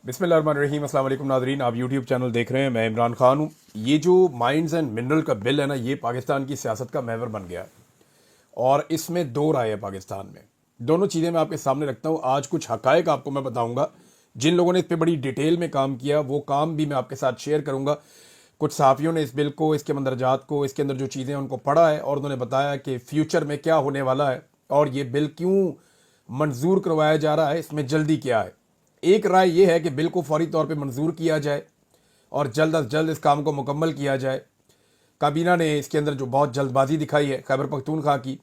बिस्मिल्लाहिर्रहमानिर्रहीम। अस्सलाम वालेकुम नाज़रीन, आप यूट्यूब चैनल देख रहे हैं। मैं इमरान खान हूँ। ये जो माइंस एंड मिनरल का बिल है ना, ये पाकिस्तान की सियासत का महवर बन गया है और इसमें दो राय है पाकिस्तान में। दोनों चीज़ें मैं आपके सामने रखता हूँ। आज कुछ हकायक आपको मैं बताऊँगा। जिन लोगों ने इस पर बड़ी डिटेल में काम किया वो काम भी मैं आपके साथ शेयर करूँगा। कुछ सहाफ़ियों ने इस बिल को, इसके मंदरजात को, इसके अंदर जो चीज़ें उनको पढ़ा है और उन्होंने बताया कि फ्यूचर में क्या होने वाला है और ये बिल क्यों मंजूर करवाया जा रहा है, इसमें जल्दी क्या है। एक राय यह है कि बिल को फौरी तौर पे मंजूर किया जाए और जल्द अज जल्द इस काम को मुकम्मल किया जाए। काबीना ने इसके अंदर जो बहुत जल्दबाजी दिखाई है खैबर पख्तूनख्वा की।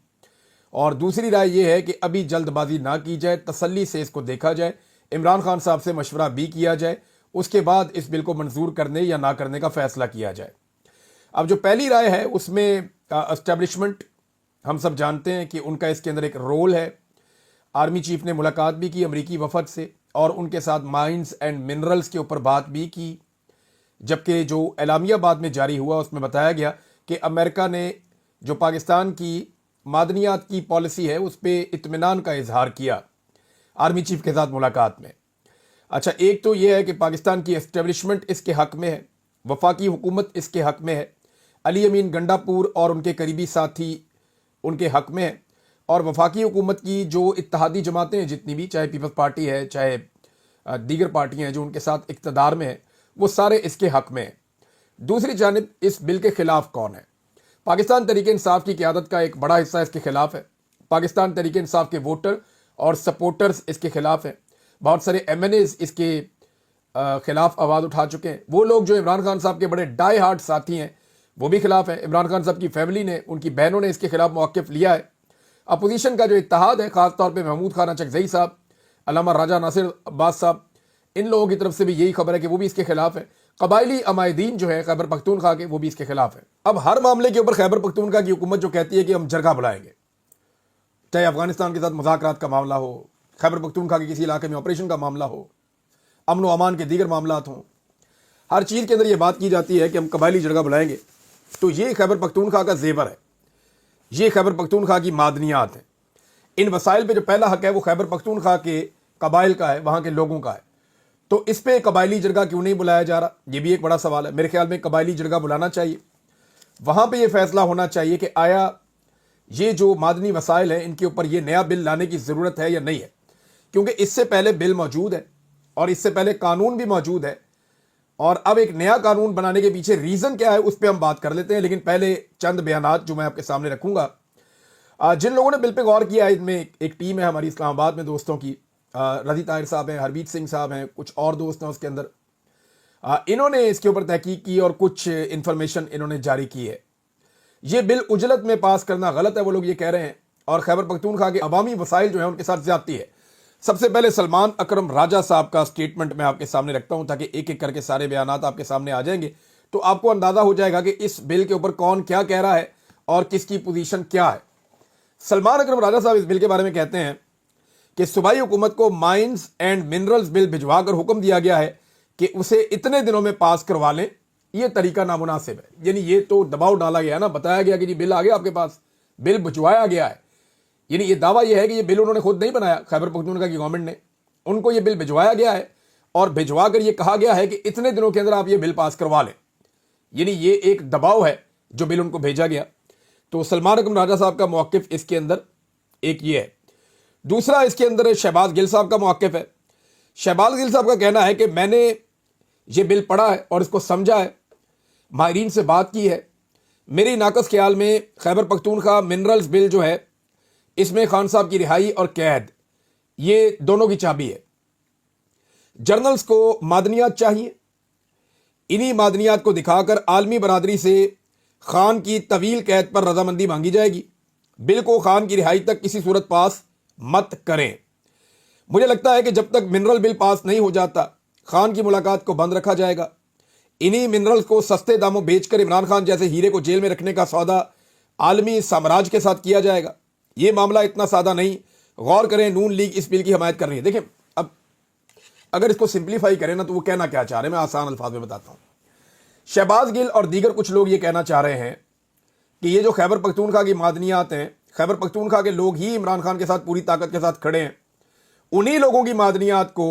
और दूसरी राय यह है कि अभी जल्दबाजी ना की जाए, तसल्ली से इसको देखा जाए, इमरान खान साहब से मशवरा भी किया जाए, उसके बाद इस बिल को मंजूर करने या ना करने का फैसला किया जाए। अब जो पहली राय है उसमें एस्टेब्लिशमेंट, हम सब जानते हैं कि उनका इसके अंदर एक रोल है। आर्मी चीफ ने मुलाकात भी की अमरीकी वफद से और उनके साथ माइंस एंड मिनरल्स के ऊपर बात भी की। जबकि जो एलामिया बाद में जारी हुआ उसमें बताया गया कि अमेरिका ने जो पाकिस्तान की मादनियात की पॉलिसी है उस पर इत्मीनान का इजहार किया आर्मी चीफ के साथ मुलाकात में। अच्छा, एक तो यह है कि पाकिस्तान की एस्टेब्लिशमेंट इसके हक में है, वफाकी हुकूमत इसके हक में है, अली अमीन गंडापुर और उनके करीबी साथी उनके हक में है, और वफाकी हुकूमत की जो इत्तेहादी जमातें हैं जितनी भी, चाहे पीपल्स पार्टी है चाहे दीगर पार्टियां हैं जो उनके साथ इक़्तिदार में है, वो सारे इसके हक में हैं। दूसरी जानिब इस बिल के खिलाफ कौन है? पाकिस्तान तहरीक इंसाफ की क़यादत का एक बड़ा हिस्सा इसके खिलाफ है। पाकिस्तान तहरीक इंसाफ के वोटर और सपोर्टर्स इसके खिलाफ हैं। बहुत सारे MNAs इसके खिलाफ आवाज़ उठा चुके हैं। वो लोग जो इमरान खान साहब के बड़े डाई हार्ट साथी हैं वो भी खिलाफ हैं। इमरान खान साहब की फैमिली ने, उनकी बहनों ने इसके खिलाफ मौक़िफ़ लिया है। अपोजिशन का जो इत्तेहाद है, ख़ासतौर पे महमूद खान चकज़ई साहब, अल्लामा राजा नासिर अब्बास साहब, इन लोगों की तरफ से भी यही खबर है कि वो भी इसके खिलाफ है। कबायली अमायदीन जो है खैबर पख्तूनख्वा के, वो भी इसके खिलाफ है। अब हर मामले के ऊपर खैबर पख्तूनख्वा की हुकूमत जो कहती है कि हम जरगा बुलाएंगे, चाहे अफगानिस्तान के साथ मुज़ाकरात का मामला हो, खैबर पख्तूनख्वा के किसी इलाके में ऑपरेशन का मामला हो, अमन व अमान के दीगर मामलात हों, हर चीज़ के अंदर ये बात की जाती है कि हम कबायली जरगा बुलाएंगे। तो ये खैबर पख्तूनख्वा का जेवर है, ये खैबर पख्तूनख्वा की मादनियात है। इन वसाइल पे जो पहला हक है वो खैबर पख्तूनख्वा के कबाइल का है, वहाँ के लोगों का है। तो इस पे कबायली जरगा क्यों नहीं बुलाया जा रहा, ये भी एक बड़ा सवाल है। मेरे ख्याल में कबायली जरगा बुलाना चाहिए। वहाँ पे ये फैसला होना चाहिए कि आया ये जो मादनी वसाइल हैं इनके ऊपर ये नया बिल लाने की ज़रूरत है या नहीं है, क्योंकि इससे पहले बिल मौजूद है और इससे पहले कानून भी मौजूद है। और अब एक नया कानून बनाने के पीछे रीज़न क्या है उस पर हम बात कर लेते हैं। लेकिन पहले चंद बयानात जो मैं आपके सामने रखूँगा। जिन लोगों ने बिल पे गौर किया है, इनमें एक टीम है हमारी इस्लामाबाद में दोस्तों की, रज़ी ताहिर साहब हैं, हरबीत सिंह साहब हैं, कुछ और दोस्त हैं उसके अंदर। इन्होंने इसके ऊपर तहकीक की और कुछ इन्फॉर्मेशन इन्होंने जारी की है। ये बिल उजलत में पास करना गलत है, वो लोग ये कह रहे हैं, और खैबर पख्तूनख्वा के अवामी वसाइल जो है उनके साथ ज्यादती है। सबसे पहले सलमान अकरम राजा साहब का स्टेटमेंट मैं आपके सामने रखता हूं ताकि एक एक करके सारे बयानात आपके सामने आ जाएंगे, तो आपको अंदाजा हो जाएगा कि इस बिल के ऊपर कौन क्या कह रहा है और किसकी पोजीशन क्या है। सलमान अकरम राजा साहब इस बिल के बारे में कहते हैं कि सूबाई हुकूमत को माइंस एंड मिनरल्स बिल भिजवा कर हुक्म दिया गया है कि उसे इतने दिनों में पास करवा लें। यह तरीका नामुनासिब है। यानी ये तो दबाव डाला गया ना, बताया गया कि जी बिल आ गया आपके पास, बिल भिजवाया गया है। यानी ये दावा यह है कि ये बिल उन्होंने खुद नहीं बनाया, खैबर पख्तूनख्वा की गवर्नमेंट ने, उनको ये बिल भिजवाया गया है और भिजवा कर ये कहा गया है कि इतने दिनों के अंदर आप ये बिल पास करवा लें। यानी ये एक दबाव है जो बिल उनको भेजा गया। तो सलमान अकरम राजा साहब का मौक़िफ़ इसके अंदर एक ये है। दूसरा इसके अंदर शहबाज गिल साहब का मौक़िफ़ है। शहबाज गिल साहब का कहना है कि मैंने ये बिल पढ़ा है और इसको समझा है, माहिरीन से बात की है। मेरी नाकस ख्याल में खैबर पख्तूनख्वा मिनरल्स बिल जो है इसमें खान साहब की रिहाई और कैद, ये दोनों की चाबी है। जर्नल्स को मादनियात चाहिए, इन्हीं मादनियात को दिखाकर आलमी बरादरी से खान की तवील कैद पर रजामंदी मांगी जाएगी। बिल को खान की रिहाई तक किसी सूरत पास मत करें। मुझे लगता है कि जब तक मिनरल बिल पास नहीं हो जाता खान की मुलाकात को बंद रखा जाएगा। इन्हीं मिनरल्स को सस्ते दामों बेचकर इमरान खान जैसे हीरे को जेल में रखने का सौदा आलमी साम्राज्य के साथ किया जाएगा। ये मामला इतना सादा नहीं। गौर करें, नून लीग इस बिल की हमायत कर रही है। देखें, अब अगर इसको सिंप्लीफाई करें ना तो वो कहना क्या चाह रहे हैं, मैं आसान अल्फाज में बताता हूँ। शहबाज गिल और दीगर कुछ लोग ये कहना चाह रहे हैं कि ये जो खैबर पख्तूनख्वा की मादनियात हैं, खैबर पख्तूनख्वा के लोग ही इमरान खान के साथ पूरी ताकत के साथ खड़े हैं। उन्हीं लोगों की मादनियात को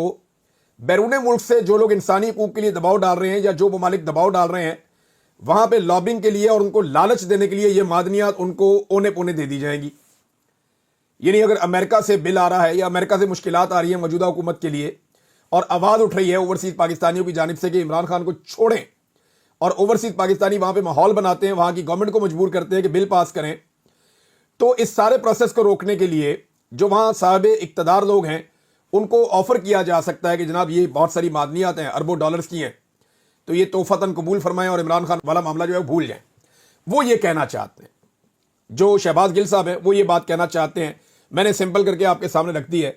बैरून मुल्क से जो लोग इंसानी हकूक के लिए दबाव डाल रहे हैं या जो ममालिक दबाव डाल रहे हैं, वहां पे लॉबिंग के लिए और उनको लालच देने के लिए ये मादनियात उनको ओने पोने दे दी जाएंगी। यानी अगर अमेरिका से बिल आ रहा है या अमेरिका से मुश्किलात आ रही है मौजूदा हुकूमत के लिए और आवाज़ उठ रही है ओवरसीज पाकिस्तानियों की जानिब से कि इमरान खान को छोड़ें, और ओवरसीज पाकिस्तानी वहां पे माहौल बनाते हैं, वहां की गवर्नमेंट को मजबूर करते हैं कि बिल पास करें, तो इस सारे प्रोसेस को रोकने के लिए जो वहां साहब इक्तदार लोग हैं उनको ऑफर किया जा सकता है कि जनाब ये बहुत सारी मादनियात हैं, अरबों डॉलर्स की हैं, तो ये तोहफतन कबूल फरमाएं और इमरान खान वाला मामला जो है भूल जाएं। वो ये कहना चाहते हैं, जो शहबाज गिल साहब हैं वो ये बात कहना चाहते हैं। मैंने सिंपल करके आपके सामने रख दी है।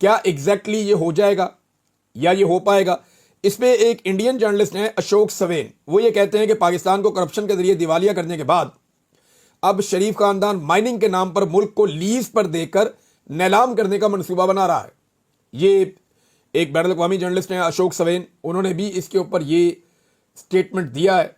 क्या एग्जैक्टली ये हो जाएगा या ये हो पाएगा? इस पे एक इंडियन जर्नलिस्ट हैं अशोक सवेन, वो ये कहते हैं कि पाकिस्तान को करप्शन के जरिए दिवालिया करने के बाद अब शरीफ खानदान माइनिंग के नाम पर मुल्क को लीज पर देकर नीलाम करने का मंसूबा बना रहा है। ये एक बैनुल अक़वामी जर्नलिस्ट हैं अशोक सवेन, उन्होंने भी इसके ऊपर ये स्टेटमेंट दिया है।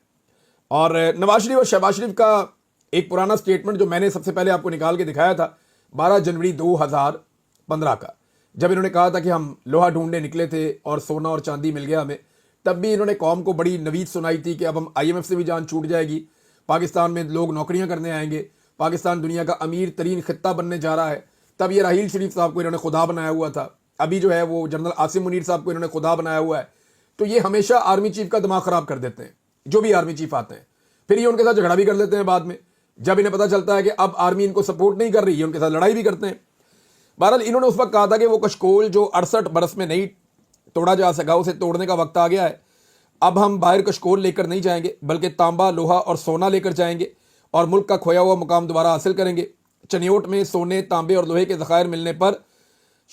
और नवाज शरीफ और शहबाज शरीफ का एक पुराना स्टेटमेंट जो मैंने सबसे पहले आपको निकाल के दिखाया था 12 जनवरी 2015 का, जब इन्होंने कहा था कि हम लोहा ढूंढने निकले थे और सोना और चांदी मिल गया हमें, तब भी इन्होंने कौम को बड़ी नवीद सुनाई थी कि अब हम IMF से भी जान छूट जाएगी, पाकिस्तान में लोग नौकरियां करने आएंगे, पाकिस्तान दुनिया का अमीर तरीन खित्ता बनने जा रहा है। तब ये राहील शरीफ साहब को इन्होंने खुदा बनाया हुआ था, अभी जो है वो जनरल आसिम मुनीर साहब को इन्होंने खुदा बनाया हुआ है। तो ये हमेशा आर्मी चीफ का दिमाग खराब कर देते हैं, जो भी आर्मी चीफ आते हैं, फिर ये उनके साथ झगड़ा भी कर लेते हैं बाद में, जब इन्हें पता चलता है कि अब आर्मी इनको सपोर्ट नहीं कर रही है, उनके साथ लड़ाई भी करते हैं। बहरहाल इन्होंने उस वक्त कहा था कि वो कशकोल जो 68 बरस में नहीं तोड़ा जा सका, उसे तोड़ने का वक्त आ गया है। अब हम बाहर कशकोल लेकर नहीं जाएंगे, बल्कि तांबा, लोहा और सोना लेकर जाएंगे और मुल्क का खोया हुआ मुकाम दोबारा हासिल करेंगे। चनियोट में सोने, तांबे और लोहे के ज़खायर मिलने पर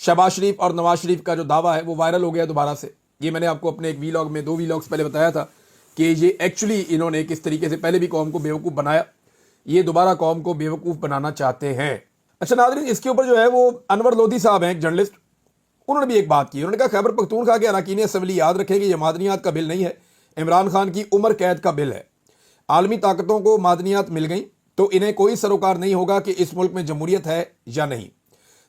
शहबाज शरीफ और नवाज शरीफ का जो दावा है वो वायरल हो गया दोबारा से। ये मैंने आपको अपने एक वीलॉग में 2 वीलॉग्स पहले बताया था कि ये एक्चुअली इन्होंने किस तरीके से पहले भी कौम को बेवकूफ़ बनाया, ये दोबारा कौम को बेवकूफ़ बनाना चाहते हैं। अच्छा नाज़रीन, इसके ऊपर जो है वो अनवर लोधी साहब हैं एक जर्नलिस्ट, उन्होंने भी एक बात की। उन्होंने कहा खैबर पख्तूनख्वा के अरकान असम्बली याद रखें कि यह मादनियात का बिल नहीं है, इमरान खान की उम्र कैद का बिल है। आलमी ताकतों को मादनियात मिल गई तो इन्हें कोई सरोकार नहीं होगा कि इस मुल्क में जमहूरियत है या नहीं।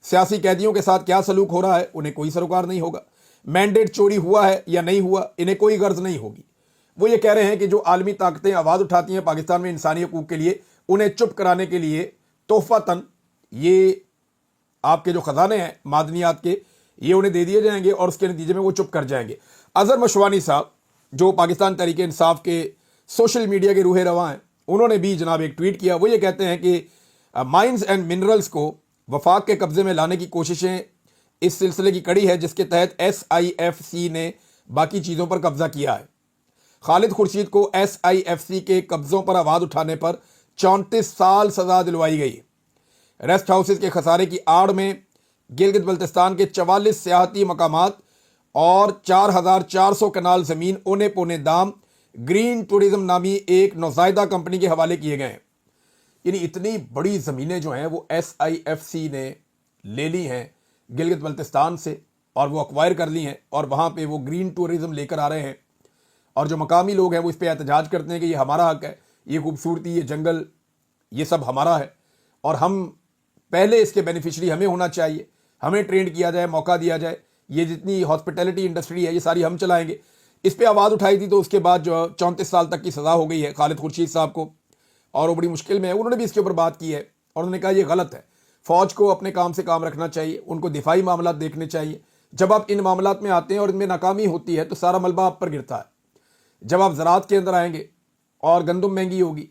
सियासी कैदियों के साथ क्या सलूक हो रहा है उन्हें कोई सरोकार नहीं होगा। मैंडेट चोरी हुआ है या नहीं हुआ इन्हें कोई गर्ज नहीं होगी। वो ये कह रहे हैं कि जो आलमी ताकतें आवाज़ उठाती हैं पाकिस्तान में इंसानी हकूक़ के लिए, उन्हें चुप कराने के लिए तोहफातन ये आपके जो ख़जाने हैं मादनियात के, ये उन्हें दे दिए जाएंगे और उसके नतीजे में वो चुप कर जाएंगे। अज़हर मशवानी साहब जो पाकिस्तान तहरीक इंसाफ के सोशल मीडिया के रूहे रवा हैं, उन्होंने भी जनाब एक ट्वीट किया। वो ये कहते हैं कि माइंस एंड मिनरल्स को वफाक के कब्जे में लाने की कोशिशें इस सिलसिले की कड़ी है जिसके तहत SIFC ने बाकी चीज़ों पर कब्जा किया है। खालिद खुर्शीद को SIFC के कब्ज़ों पर आवाज़ उठाने पर 34 साल सज़ा दिलवाई गई। रेस्ट हाउसेज के खसारे की आड़ में गिलगित बल्तिस्तान के 44 सियाहती मकामात और 4400 कनाल ज़मीन ओने पोने दाम ग्रीन टूरिज्म नामी एक नौज़ायदा कंपनी के हवाले किए गए हैं। यानी इतनी बड़ी ज़मीनें जो हैं वो SIFC ने ले ली हैं गिलगित बल्तिस्तान से और वो अक्वायर कर ली हैं और वहाँ पे वो ग्रीन टूरिज्म लेकर आ रहे हैं। और जो मकामी लोग हैं वो इस पर एहतजाज करते हैं कि ये हमारा हक है, ये खूबसूरती, ये जंगल, ये सब हमारा है और हम पहले इसके बेनिफिशरी हमें होना चाहिए, हमें ट्रेंड किया जाए, मौका दिया जाए, ये जितनी हॉस्पिटैलिटी इंडस्ट्री है ये सारी हम चलाएंगे। इस पर आवाज़ उठाई थी तो उसके बाद जो 34 साल तक की सज़ा हो गई है खालिद खुर्शीद साहब को और वो बड़ी मुश्किल में है। उन्होंने भी इसके ऊपर बात की है और उन्होंने कहा ये गलत है, फ़ौज को अपने काम से काम रखना चाहिए, उनको दिफाई मामला देखने चाहिए। जब आप इन मामलात में आते हैं और इनमें नाकामी होती है तो सारा मलबा आप पर गिरता है। जब आप ज़राअत के अंदर आएंगे और गंदम महंगी होगी,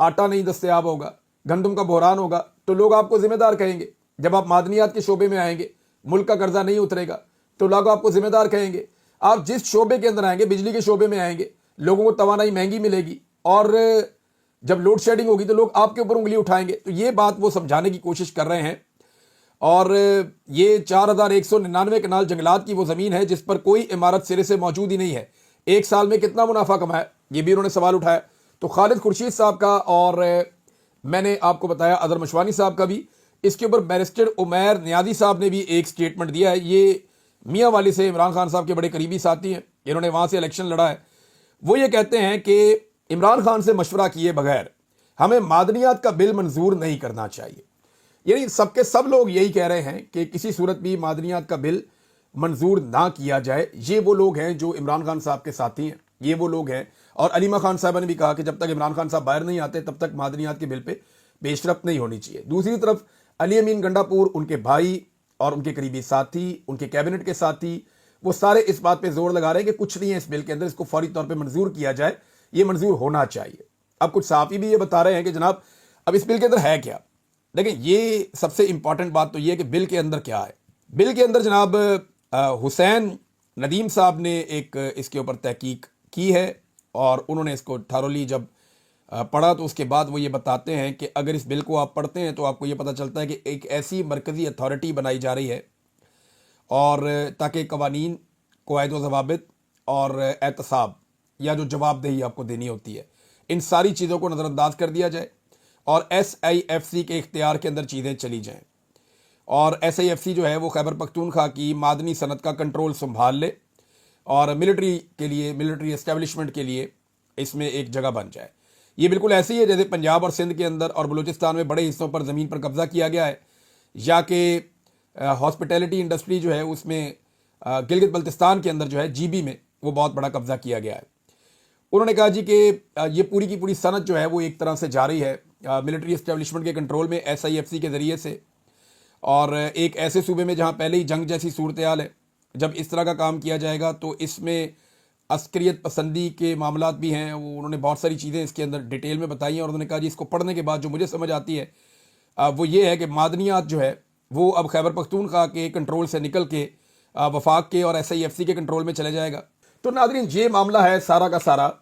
आटा नहीं दस्तयाब होगा, गंदम का बहरान होगा तो लोग आपको ज़िम्मेदार कहेंगे। जब आप मादनियात के शोबे में आएंगे, मुल्क का कर्जा नहीं उतरेगा तो लोग आपको ज़िम्मेदार कहेंगे। आप जिस शोबे के अंदर आएंगे, बिजली के शोबे में आएंगे, लोगों को तवानाई महंगी मिलेगी और जब लोड शेडिंग होगी तो लोग आपके ऊपर उंगली उठाएंगे। तो ये बात वो समझाने की कोशिश कर रहे हैं। और ये 4199 कनाल जंगलात की वो ज़मीन है जिस पर कोई इमारत सिरे से मौजूद ही नहीं है। एक साल में कितना मुनाफा कमाया, ये भी उन्होंने सवाल उठाया। तो खालिद खुर्शीद साहब का और मैंने आपको बताया अज़हर मशवानी साहब का भी, इसके ऊपर बैरिस्टर उमैर नियाज़ी साहब ने भी एक स्टेटमेंट दिया है। ये मियाँ वाली से इमरान खान साहब के बड़े करीबी साथी हैं, इन्होंने वहाँ से इलेक्शन लड़ा है। वो ये कहते हैं कि इमरान खान से मशवरा किए बगैर हमें मादनियात का बिल मंजूर नहीं करना चाहिए। यानी सबके सब लोग यही कह रहे हैं कि किसी सूरत भी मादनियात का बिल मंजूर ना किया जाए। ये वो लोग हैं जो इमरान खान साहब के साथी हैं, ये वो लोग हैं। और अलीमा खान साहबा ने भी कहा कि जब तक इमरान खान साहब बाहर नहीं आते तब तक मादनियात के बिल पे पेशरफ्त नहीं होनी चाहिए। दूसरी तरफ अली अमीन गंडापुर, उनके भाई और उनके करीबी साथी, उनके कैबिनेट के साथी, वो सारे इस बात पे जोर लगा रहे हैं कि कुछ नहीं है इस बिल के अंदर, इसको फौरी तौर पे मंजूर किया जाए, ये मंजूर होना चाहिए। अब कुछ सहाफ़ी भी ये बता रहे हैं कि जनाब अब इस बिल के अंदर है क्या। लेकिन ये सबसे इंपॉर्टेंट बात तो ये है कि बिल के अंदर क्या है। बिल के अंदर जनाब हुसैन नदीम साहब ने एक इसके ऊपर तहकीक की है और उन्होंने इसको थारोली जब पढ़ा तो उसके बाद वो ये बताते हैं कि अगर इस बिल को आप पढ़ते हैं तो आपको ये पता चलता है कि एक ऐसी मरकज़ी अथॉरिटी बनाई जा रही है और ताकि कवानीन, क़वाइद व ज़वाबित और एहतसाब या जो जवाबदेही आपको देनी होती है, इन सारी चीज़ों को नज़रअंदाज कर दिया जाए और SIFC के इख्तियार के अंदर चीज़ें चली जाएँ। और SIFC जो है वो खैबर पख्तूनख्वा की मादनी सनत का कंट्रोल संभाल ले और मिलिट्री के लिए, मिलिट्री एस्टेब्लिशमेंट के लिए इसमें एक जगह बन जाए। ये बिल्कुल ऐसे ही है जैसे पंजाब और सिंध के अंदर और बलूचिस्तान में बड़े हिस्सों पर ज़मीन पर कब्ज़ा किया गया है, या कि हॉस्पिटैलिटी इंडस्ट्री जो है उसमें गिलगित बल्तिस्तान के अंदर जो है GB में वो बहुत बड़ा कब्ज़ा किया गया है। उन्होंने कहा जी कि ये पूरी की पूरी सनत जो है वो एक तरह से जारी है मिलिट्री एस्टेब्लिशमेंट के कंट्रोल में SIFC के ज़रिए से, और एक ऐसे सूबे में जहाँ पहले ही जंग जैसी सूरत हाल है। जब इस तरह का काम किया जाएगा तो इसमें अस्करियत पसंदी के मामलात भी हैं। उन्होंने बहुत सारी चीज़ें इसके अंदर डिटेल में बताई हैं और उन्होंने कहा जी इसको पढ़ने के बाद जो मुझे समझ आती है वो ये है कि मादनियात जो है वो अब खैबर पख्तूनख्वा के कंट्रोल से निकल के वफाक के और SIFC के कंट्रोल में चले जाएगा। तो नाज़रीन ये मामला है सारा का सारा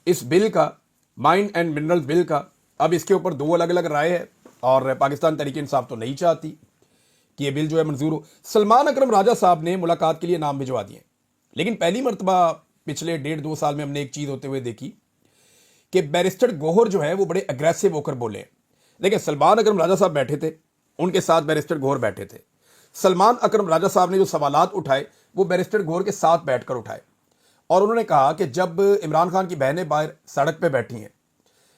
इस बिल का, माइन एंड मिनरल बिल का। अब इसके ऊपर दो अलग अलग राय है और पाकिस्तान तहरीक इंसाफ तो नहीं चाहती कि ये बिल जो है मंजूर हो। सलमान अकरम राजा साहब ने मुलाकात के लिए नाम भिजवा दिए, लेकिन पहली मरतबा पिछले 1.5-2 साल में हमने एक चीज़ होते हुए देखी कि बैरिस्टर गौहर जो है वो बड़े अग्रेसिव होकर बोले। लेकिन सलमान अकरम राजा साहब बैठे थे, उनके साथ बैरिस्टर गौहर बैठे थे। सलमान अकरम राजा साहब ने जो सवालात उठाए वो बैरिस्टर गौहर के साथ बैठकर उठाए और उन्होंने कहा कि जब इमरान खान की बहनें बाहर सड़क पे बैठी हैं,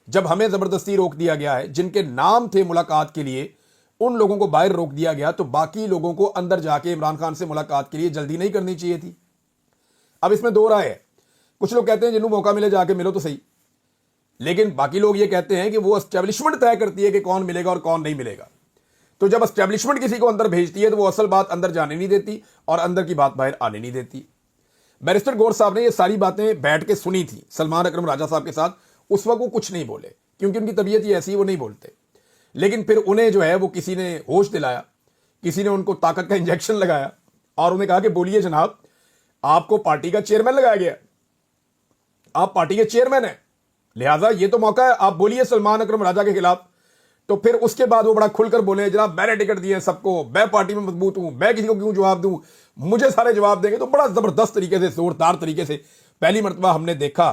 जब हमें ज़बरदस्ती रोक दिया गया है, जिनके नाम थे मुलाकात के लिए उन लोगों को बाहर रोक दिया गया, तो बाकी लोगों को अंदर जाके इमरान खान से मुलाकात के लिए जल्दी नहीं करनी चाहिए थी। अब इसमें दो राय है। कुछ लोग कहते हैं जिन्होंने मौका मिले जाके मिलो तो सही, लेकिन बाकी लोग ये कहते हैं कि वो एस्टेब्लिशमेंट तय करती है कि कौन मिलेगा और कौन नहीं मिलेगा। तो जब एस्टेब्लिशमेंट किसी को अंदर भेजती है तो वो असल बात अंदर जाने नहीं देती और अंदर की बात बाहर आने नहीं देती। बैरिस्टर गौहर साहब ने ये सारी बातें बैठ के सुनी थी सलमान अकरम राजा साहब के साथ। उस वक्त वो कुछ नहीं बोले क्योंकि उनकी तबीयत ही ऐसी, वो नहीं बोलते। लेकिन फिर उन्हें जो है वो किसी ने होश दिलाया, किसी ने उनको ताकत का इंजेक्शन लगाया और उन्हें कहा कि बोलिए जनाब, आपको पार्टी का चेयरमैन लगाया गया, आप पार्टी के चेयरमैन हैं, लिहाजा ये तो मौका है, आप बोलिए सलमान अकरम राजा के खिलाफ। तो फिर उसके बाद वो बड़ा खुलकर बोले, जनाब मैंने टिकट दिए सबको, मैं पार्टी में मजबूत हूं, मैं किसी को क्यों जवाब दूं, मुझे सारे जवाब देंगे। तो बड़ा जबरदस्त तरीके से, जोरदार तरीके से पहली मरतबा हमने देखा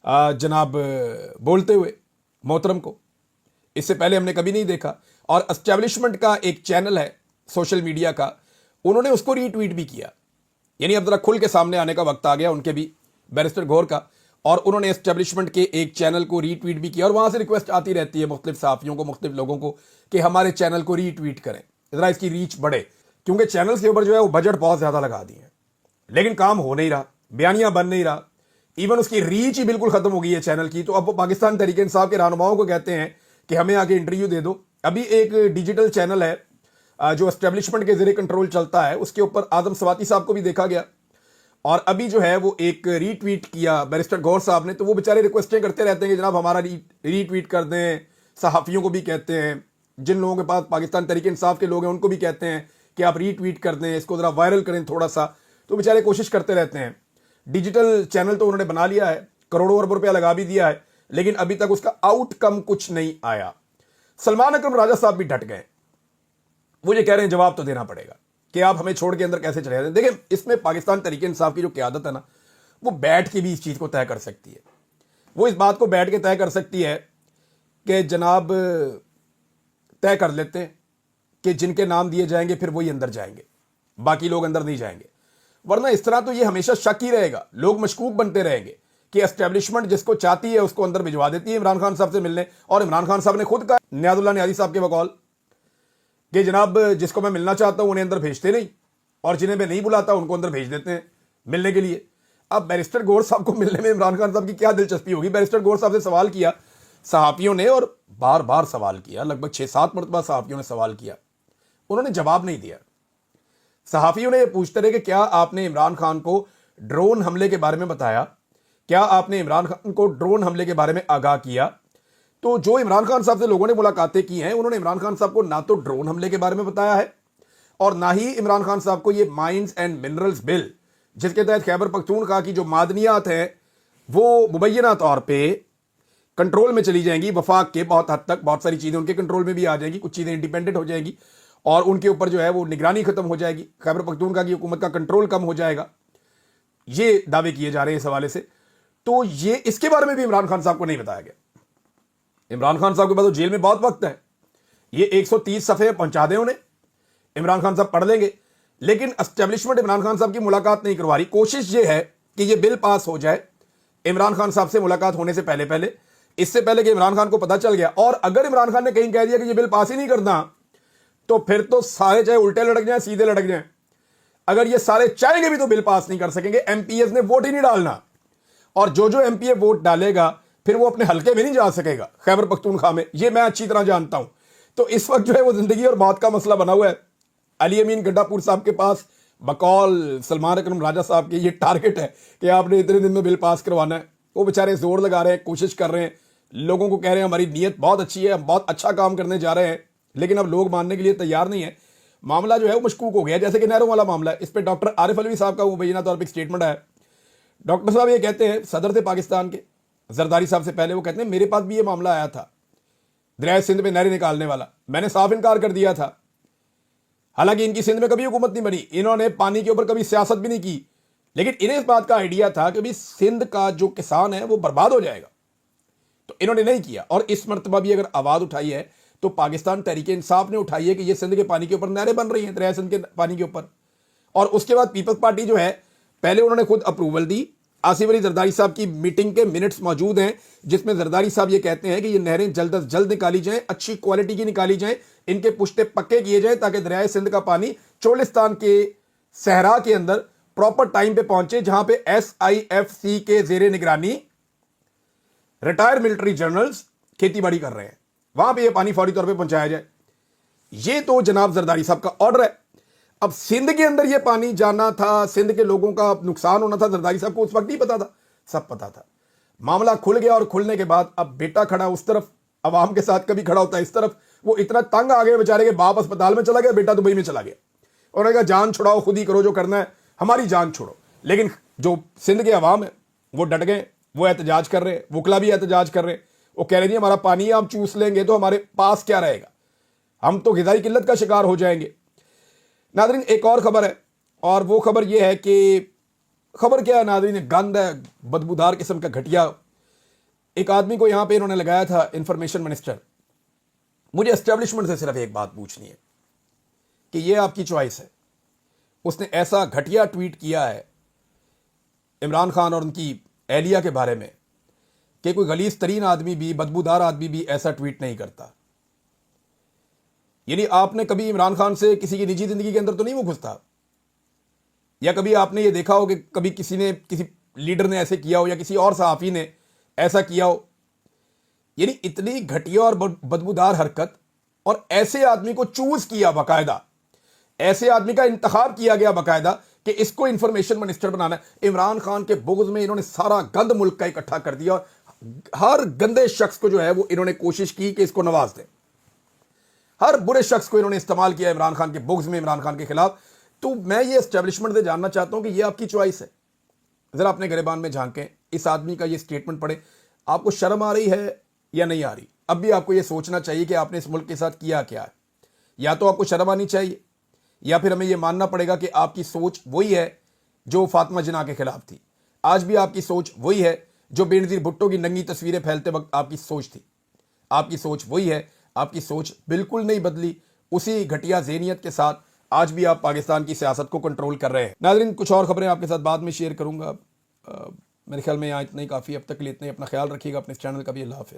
जनाब बोलते हुए मोहतरम को। इससे पहले हमने कभी नहीं देखा। और एस्टेब्लिशमेंट का एक चैनल है सोशल मीडिया का, उन्होंने उसको रीट्वीट भी किया। यानी अब जरा खुल के सामने आने का वक्त आ गया उनके भी, बैरिस्टर गौहर का, और उन्होंने एस्टेब्लिशमेंट के एक चैनल को रीट्वीट भी किया। और वहां से रिक्वेस्ट आती रहती है मुख्तलिफ सहाफ़ियों को, मुख्तलिफ लोगों को कि हमारे चैनल को रीट्वीट करें, जरा इसकी रीच बढ़े, क्योंकि चैनल के ऊपर जो है वो बजट बहुत ज्यादा लगा दिए हैं, लेकिन काम हो नहीं रहा, बयानियां बन नहीं रहा, इवन उसकी रीच ही बिल्कुल खत्म हो गई है चैनल की। तो अब वो पाकिस्तान तहरीक इंसाफ के रहनुमाओं को कहते हैं कि हमें आके इंटरव्यू दे दो। अभी एक डिजिटल चैनल है जो एस्टेब्लिशमेंट के ज़रिए कंट्रोल चलता है, उसके ऊपर आजम सवाती साहब को भी देखा गया और अभी जो है वो एक रीट्वीट किया बैरिस्टर गौहर साहब ने। तो वो बेचारे रिक्वेस्टें करते रहते हैं कि जनाब हमारा रीट्वीट कर दें। सहाफ़ियों को भी कहते हैं, जिन लोगों के पास पाकिस्तान तहरीक इंसाफ के लोग हैं उनको भी कहते हैं कि आप रीट्वीट कर दें, इसको ज़रा वायरल करें थोड़ा सा। तो बेचारे कोशिश करते रहते हैं। डिजिटल चैनल तो उन्होंने बना लिया है, करोड़ों अरबों रुपया लगा भी दिया है, लेकिन अभी तक उसका आउटकम कुछ नहीं आया। सलमान अकरम राजा साहब भी डट गए, वो ये कह रहे हैं जवाब तो देना पड़ेगा कि आप हमें छोड़ के अंदर कैसे चले जाते हैं। देखिए, इसमें पाकिस्तान तहरीक इंसाफ की जो क़यादत है ना, वो बैठ के भी इस चीज़ को तय कर सकती है। वो इस बात को बैठ के तय कर सकती है कि जनाब तय कर लेते हैं कि जिनके नाम दिए जाएंगे फिर वही अंदर जाएंगे, बाकी लोग अंदर नहीं जाएंगे। वरना इस तरह तो ये हमेशा शक ही रहेगा, लोग मशकूक बनते रहेंगे कि एस्टेब्लिशमेंट जिसको चाहती है उसको अंदर भिजवा देती है इमरान खान साहब से मिलने। और इमरान खान साहब ने खुद कहा नियाजुल्लाह नियाज़ी साहब के बकौल कि जनाब जिसको मैं मिलना चाहता हूं उन्हें अंदर भेजते नहीं, اور جنہیں میں نہیں بلاتا ان کو اندر بھیج دیتے ہیں ملنے کے لیے. اب بیرسٹر گور صاحب کو ملنے میں عمران خان صاحب کی کیا دلچسپی ہوگی؟ بیرسٹر گور صاحب سے سوال کیا صحافیوں نے، اور بار بار سوال کیا، لگ بھگ 6-7 مرتبہ صحافیوں نے سوال کیا، انہوں نے جواب نہیں دیا. صحافیوں نے یہ پوچھتے رہے کہ کیا آپ نے عمران خان کو ڈرون حملے کے بارے میں بتایا، کیا آپ نے عمران خان کو ڈرون حملے کے بارے میں آگاہ کیا؟ تو جو عمران خان صاحب سے لوگوں نے ملاقاتیں کی ہیں انہوں نے عمران خان صاحب کو نہ تو ڈرون حملے کے بارے میں بتایا ہے، اور نہ ہی عمران خان صاحب کو یہ مائنز اینڈ منرلز بل، جس کے تحت خیبر پختونخوا کی جو معدنیات ہیں وہ مبینہ طور پہ کنٹرول میں چلی جائیں گی وفاق کے، بہت حد تک بہت ساری چیزیں ان کے کنٹرول میں بھی آ جائیں گی، کچھ چیزیں انڈیپینڈنٹ ہو جائیں گی اور ان کے اوپر جو ہے وہ نگرانی ختم ہو جائے گی، خیبر پختونخوا کی حکومت کا کنٹرول کم ہو جائے گا، یہ دعوے کیے جا رہے ہیں اس حوالے سے. تو یہ اس کے بارے میں بھی عمران خان صاحب کو نہیں بتایا گیا. عمران خان صاحب کے پاس تو جیل میں بہت وقت ہے، یہ 130 صفحے پہنچا دیں انہیں، عمران خان صاحب پڑھ لیں گے. لیکن اسٹیبلشمنٹ عمران خان صاحب کی ملاقات نہیں کروا رہی. کوشش یہ ہے کہ یہ بل پاس ہو جائے عمران خان صاحب سے ملاقات ہونے سے پہلے، اس سے پہلے کہ عمران خان کو پتا چل گیا. اور اگر عمران خان نے کہیں کہہ دیا کہ یہ بل پاس ہی نہیں کرنا تو پھر تو سارے چاہے الٹے لڑک جائیں سیدھے لڑک جائیں، اگر یہ سارے چاہیں گے بھی تو بل پاس نہیں کر سکیں گے. ایم پی ایز نے ووٹ ہی نہیں ڈالنا، اور جو ایم پی اے ووٹ ڈالے گا پھر وہ اپنے حلقے میں نہیں جا سکے گا خیبر پختونخوا میں، یہ میں اچھی طرح جانتا ہوں. تو اس وقت جو ہے وہ زندگی اور موت کا مسئلہ بنا ہوا ہے. علی امین گڈھا پور صاحب کے پاس بقول سلمان اکرم راجہ صاحب کے یہ ٹارگٹ ہے کہ آپ نے اتنے دن میں بل پاس کروانا ہے. وہ بیچارے زور لگا رہے ہیں، کوشش کر رہے ہیں، لوگوں کو کہہ رہے ہیں ہماری نیت بہت اچھی ہے، ہم بہت اچھا کام کرنے جا رہے ہیں، لیکن اب لوگ ماننے کے لیے تیار نہیں ہے. معاملہ جو ہے وہ مشکوک ہو گیا، جیسے کہ نہروں والا معاملہ ہے. اس پہ ڈاکٹر عارف علوی صاحب کا مبینہ طور پہ ایک سٹیٹمنٹ ہے. ڈاکٹر صاحب یہ کہتے ہیں، صدر تھے پاکستان کے زرداری صاحب سے پہلے، وہ کہتے ہیں میرے پاس بھی یہ معاملہ آیا تھا دریائے سندھ میں نہریں نکالنے والا، میں نے صاف انکار کر دیا تھا. حالانکہ ان کی سندھ میں کبھی حکومت نہیں بنی، انہوں نے پانی کے اوپر کبھی سیاست بھی نہیں کی، لیکن انہیں اس بات کا آئیڈیا تھا کہ سندھ کا جو کسان ہے وہ برباد ہو جائے گا، تو انہوں نے نہیں کیا. اور اس مرتبہ بھی اگر آواز اٹھائی ہے تو پاکستان تحریک انصاف نے اٹھائی ہے کہ یہ سندھ کے پانی کے اوپر نہریں بن رہی ہیں، دریائے سندھ کے پانی کے اوپر. اور اس کے بعد پیپلز پارٹی جو ہے پہلے انہوں نے خود اپروول دی. آصف علی زرداری صاحب کی میٹنگ کے منٹس موجود ہیں جس میں زرداری صاحب یہ کہتے ہیں کہ یہ نہریں جلد از جلد نکالی جائیں، اچھی کوالٹی کی نکالی جائیں، ان کے پشتے پکے کیے جائیں تاکہ دریائے سندھ کا پانی چولستان کے صحرا کے اندر پراپر ٹائم پہ پہنچے، جہاں پہ SIFC کے زیر نگرانی ریٹائر ملٹری جنرلز کھیتی باڑی کر رہے ہیں، وہاں پہ یہ پانی فوری طور پہ پہنچایا جائے. یہ تو جناب زرداری صاحب کا آرڈر ہے. اب سندھ کے اندر یہ پانی جانا تھا، سندھ کے لوگوں کا نقصان ہونا تھا، زرداری صاحب کو اس وقت نہیں پتا تھا، سب پتا تھا. معاملہ کھل گیا، اور کھلنے کے بعد اب بیٹا کھڑا اس طرف، عوام کے ساتھ کبھی کھڑا ہوتا ہے اس طرف. وہ اتنا تنگ آ گئے بیچارے کہ باپ اسپتال میں چلا گیا، بیٹا دبئی میں چلا گیا. انہوں نے کہا جان چھڑاؤ، خود ہی کرو جو کرنا ہے، ہماری جان چھوڑو. لیکن جو سندھ کے عوام ہے وہ ڈٹ گئے، وہ احتجاج کر رہے ہیں، وکلا بھی احتجاج کر رہے ہیں. وہ کہہ رہے ہیں ہمارا پانی ہم چوس لیں گے تو ہمارے پاس کیا رہے گا، ہم تو غذائی قلت کا شکار ہو جائیں گے. ناظرین ایک اور خبر ہے، اور وہ خبر یہ ہے کہ خبر کیا ہے ناظرین، گند ہے، بدبودار قسم کا گھٹیا. ایک آدمی کو یہاں پہ انہوں نے لگایا تھا انفارمیشن منسٹر. مجھے اسٹیبلشمنٹ سے صرف ایک بات پوچھنی ہے کہ یہ آپ کی چوائس ہے. اس نے ایسا گھٹیا ٹویٹ کیا ہے عمران خان اور ان کی اہلیہ کے بارے میں کہ کوئی غلیظ ترین آدمی بھی، بدبودار آدمی بھی ایسا ٹویٹ نہیں کرتا. یعنی آپ نے کبھی عمران خان سے کسی کی نجی زندگی کے اندر تو نہیں وہ گھستا، یا کبھی آپ نے یہ دیکھا ہو کہ کبھی کسی لیڈر نے ایسے کیا ہو، یا کسی اور صحافی نے ایسا کیا ہو. یعنی اتنی گھٹیا اور بدبودار حرکت، اور ایسے آدمی کو چوز کیا باقاعدہ، ایسے آدمی کا انتخاب کیا گیا باقاعدہ کہ اس کو انفارمیشن منسٹر بنانا ہے. عمران خان کے بغض میں انہوں نے سارا گند ملک کا اکٹھا کر دیا، اور ہر گندے شخص کو جو ہے وہ انہوں نے کوشش کی کہ اس کو نواز دیں. ہر برے شخص کو انہوں نے استعمال کیا عمران خان کے بغض میں، عمران خان کے خلاف. تو میں یہ اسٹیبلشمنٹ سے جاننا چاہتا ہوں کہ یہ آپ کی چوائس ہے. ذرا اپنے گریبان میں جھانکیں، اس آدمی کا یہ سٹیٹمنٹ پڑھیں. آپ کو شرم آ رہی ہے یا نہیں آ رہی؟ اب بھی آپ کو یہ سوچنا چاہیے کہ آپ نے اس ملک کے ساتھ کیا کیا ہے. یا تو آپ کو شرم آنی چاہیے، یا پھر ہمیں یہ ماننا پڑے گا کہ آپ کی سوچ وہی ہے جو فاطمہ جناح کے خلاف تھی. آج بھی آپ کی سوچ وہی ہے جو بینظیر بھٹو کی ننگی تصویریں پھیلتے وقت آپ کی سوچ تھی. آپ کی سوچ وہی ہے، آپ کی سوچ بالکل نہیں بدلی. اسی گھٹیا ذہنیت کے ساتھ آج بھی آپ پاکستان کی سیاست کو کنٹرول کر رہے ہیں. ناظرین کچھ اور خبریں آپ کے ساتھ بعد میں شیئر کروں گا. میرے خیال میں یہاں اتنا ہی کافی. اب تک کے لیے اتنا ہی. اپنا خیال رکھیے گا، اپنے اس چینل کا بھی. اللہ حافظ.